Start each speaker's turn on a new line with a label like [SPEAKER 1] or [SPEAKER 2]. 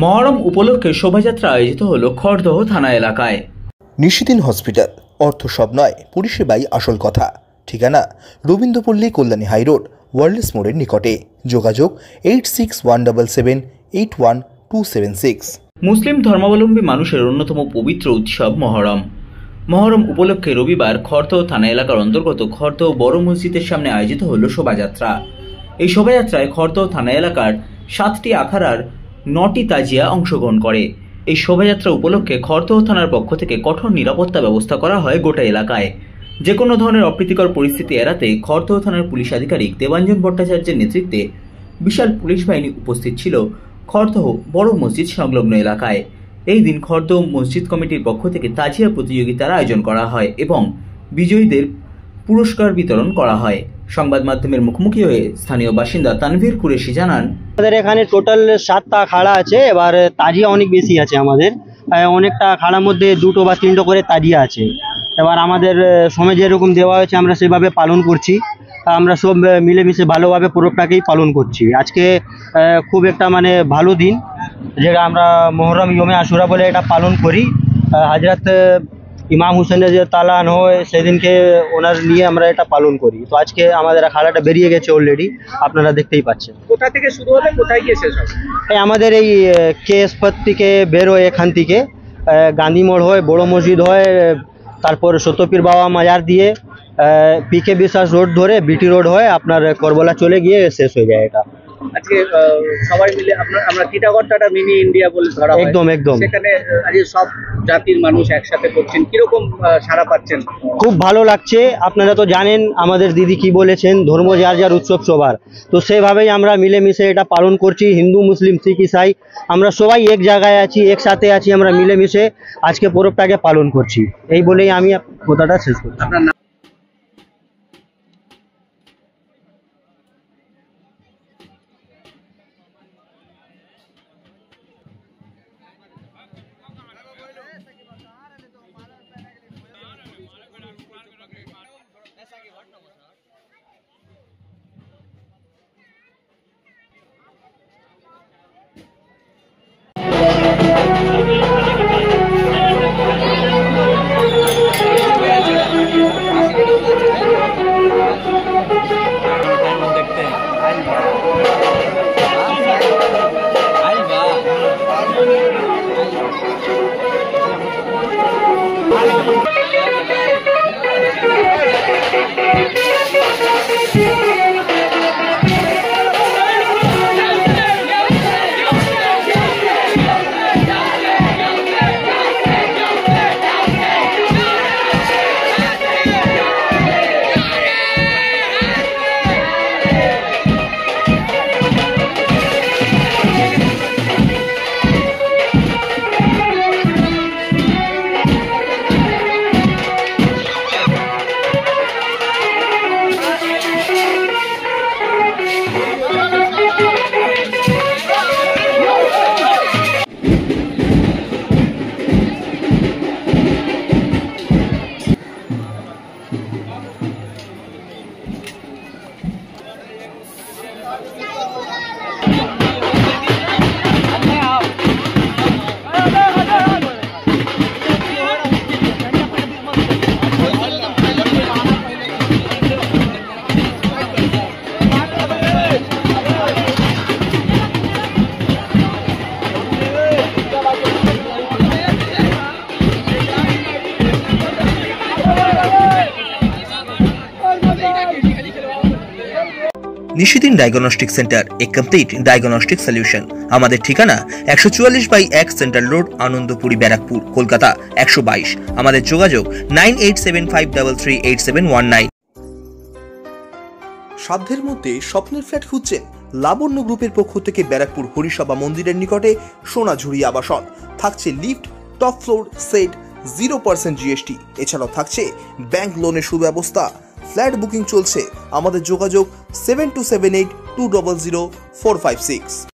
[SPEAKER 1] মহরম উপলক্ষে শোভাযাত্রা আয়োজিত হলো খড়দহ থানা এলাকায়।
[SPEAKER 2] নিশিদিন হসপিটাল, অর্থ সব নয়, পরিষেবাই আসল কথা। ঠিকানা রবীন্দ্রপল্লী, কল্যাণী হাইরোড, ওয়ার্ল্ডস মোড়ের নিকটে। যোগাযোগ 8617781276।
[SPEAKER 1] মুসলিম ধর্মাবলম্বী মানুষের অন্যতম পবিত্র উৎসব মহরম। মহরম উপলক্ষে রবিবার খড়দহ থানা এলাকার অন্তর্গত খড়দহ বড় মসজিদের সামনে আয়োজিত হলো শোভাযাত্রা। এই শোভাযাত্রায় খড়দহ থানা এলাকার 7টি আখাড়ার 9টি তাজিয়া অংশগ্রহণ করে। এই শোভাযাত্রা উপলক্ষে খড়দহ থানার পক্ষ থেকে কঠোর নিরাপত্তা ব্যবস্থা করা হয় গোটা এলাকায়। যে কোনো ধরনের অপ্রীতিকর পরিস্থিতি এড়াতে খড়দহ থানার পুলিশ আধিকারিক দেবাঞ্জন ভট্টাচার্যের নেতৃত্বে বিশাল পুলিশ বাহিনী উপস্থিত ছিল খড়দহ বড় মসজিদ সংলগ্ন এলাকায়। এই দিন খড়দহ মসজিদ কমিটির পক্ষ থেকে তাজিয়া প্রতিযোগিতার আয়োজন করা হয় এবং বিজয়ীদের পুরস্কার বিতরণ করা হয়। সংবাদ মাধ্যমের মুখোমুখি হয়ে স্থানীয় বাসিন্দা তানভীর কুরেশি জানান,
[SPEAKER 3] আমাদের এখানে টোটাল 7টা আখাড়া আছে। এবার তাজিয়া অনেক বেশি আছে আমাদের, অনেকটা আখাড়ার মধ্যে 2টো বা 3টো করে তাজিয়া আছে। এবার আমাদের সময় যেরকম দেওয়া হয়েছে আমরা সেভাবে পালন করছি। আমরা সব মিলেমিশে ভালোভাবে পুরোটাকেই পালন করছি। আজকে খুব একটা ভালো দিন, যেটা আমরা মহরম ইয়মে আশুরা বলে এটা পালন করি। হযরত ইমাম হুসেনের যে তালান হয় সেদিনকে ওনার নিয়ে আমরা এটা পালন করি। তো আজকে আমাদের আখাড়াটা বেরিয়ে গেছে অলরেডি, আপনারা দেখতেই পাচ্ছেন।
[SPEAKER 4] কোথা থেকে শুরু হলে কোথায় গিয়ে শেষ হবে?
[SPEAKER 3] আমাদের এই কেএসপথ থেকে বের হয়ে এখান থেকে গান্ধী মোড় হয়, বড় মসজিদ হয়, তারপর সত্যপীর বাবা মাজার দিয়ে পিকে বিশ্বাস রোড ধরে বিটি রোড হয় আপনার করবলা চলে গিয়ে শেষ হয়ে যায় এটা।
[SPEAKER 4] আজকে সবাই মিলে আমরা টিটাগড়টা মিনি ইন্ডিয়া বলে ধরা হয়।
[SPEAKER 3] একদম একদম।
[SPEAKER 4] সেখানে আজকে সব জাতির মানুষ একসাথে করছেন, কিরকম সাড়া পাচ্ছেন?
[SPEAKER 3] খুব ভালো লাগছে। আপনারা তো জানেন আমাদের দিদি কি বলেছেন, ধর্ম যার যার উৎসব সবার। তো সেভাবেই আমরা মিলেমিশে এটা পালন করছি। হিন্দু মুসলিম শিখ ইসাই আমরা সবাই এক জায়গায় আছি, একসাথে আছি, আমরা মিলেমিশে আজকে পরবটাকে পালন করছি। এই বলেই আমি কথাটা শেষ করছি।
[SPEAKER 4] আপনার
[SPEAKER 2] নিশিদিন ডায়াগনস্টিক সেন্টার, এ কমপ্লিট ডায়াগনস্টিক সলিউশন। আমাদের ঠিকানা 144/1 সেন্ট্রাল রোড, আনন্দপুরি, ব্যারাকপুর, কলকাতা 122। আমাদের যোগাযোগ 9875338719। সাধ্যের মধ্যে স্বপ্নের ফ্ল্যাট খুঁজছেন? লাবণ্য গ্রুপের পক্ষ থেকে ব্যারাকপুর হরিসভা মন্দিরের নিকটে সোনাঝুরি আবাসন। থাকছে lift, top floor, set, 0% GST. এছাড়াও থাকছে ব্যাংক লোনের সুব্যবস্থা। ফ্ল্যাট বুকিং চলছে। আমাদের যোগাযোগ 7278200456।